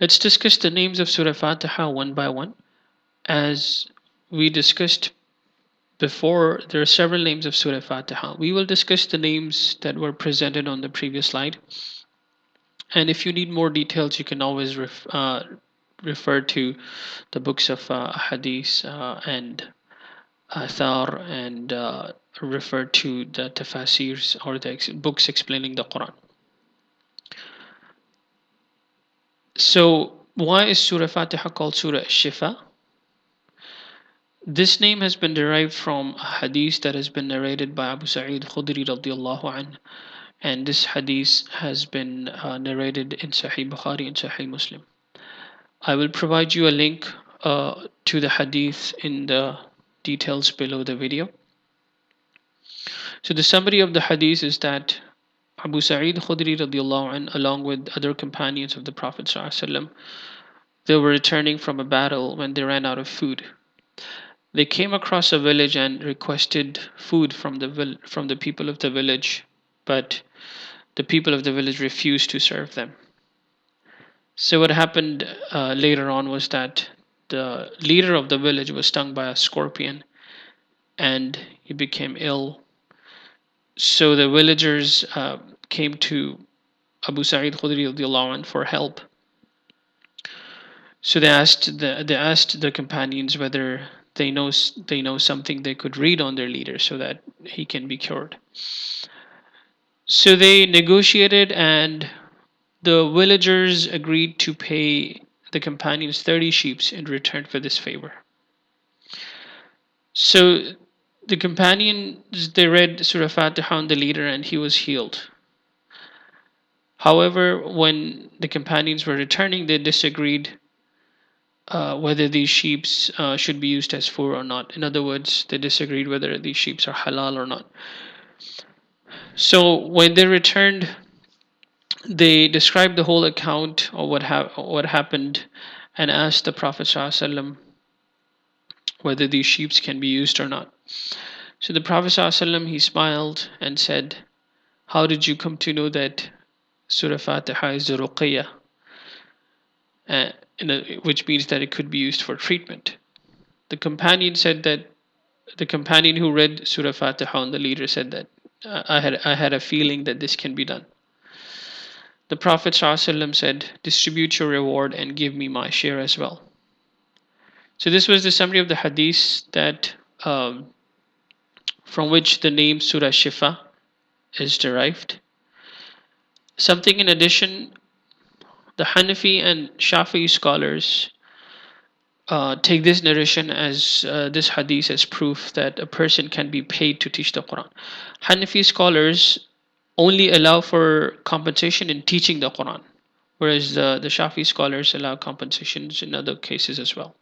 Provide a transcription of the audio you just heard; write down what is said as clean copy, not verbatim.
Let's discuss the names of Surah Fatiha one by one. As we discussed before, there are several names of Surah Fatiha. We will discuss the names that were presented on the previous slide. And if you need more details, you can always refer to the books of Hadith and Athar and refer to the Tafseers or the books explaining the Quran. So, why is Surah Fatiha called Surah Shifa? This name has been derived from a hadith that has been narrated by Abu Sa'id Khudri radiallahu anh, and this hadith has been narrated in Sahih Bukhari and Sahih Muslim. I will provide you a link to the hadith in the details below the video. So the summary of the hadith is that Abu Sa'id Khudri radiallahu anh, along with other companions of the Prophet ﷺ, they were returning from a battle when they ran out of food. They came across a village and requested food from the people of the village, but the people of the village refused to serve them. So what happened later on was that the leader of the village was stung by a scorpion and he became ill. So the villagers came to Abu Sa'id Khudri for help. So they asked the companions whether they know something they could read on their leader so that he can be cured. So they negotiated, and the villagers agreed to pay the companions 30 sheep in return for this favor. So the companions, they read Surah Fatiha on the leader and he was healed. However, when the companions were returning, they disagreed whether these sheep should be used as food or not. In other words, they disagreed whether these sheep are halal or not. So when they returned, they described the whole account of what happened and asked the Prophet ﷺ whether these sheep can be used or not. So the Prophet ﷺ, he smiled and said, "How did you come to know that Surah Fatiha is the ruqyah?" Which means that it could be used for treatment. The companion who read Surah Fatiha on the leader said that I had a feeling that this can be done. The Prophet ﷺ said, "Distribute your reward and give me my share as well." So this was the summary of the hadith that from which the name Surah Shifa is derived. Something in addition, the Hanafi and Shafi'i scholars take this narration as this hadith as proof that a person can be paid to teach the Quran. Hanafi scholars only allow for compensation in teaching the Quran, whereas the Shafi scholars allow compensations in other cases as well.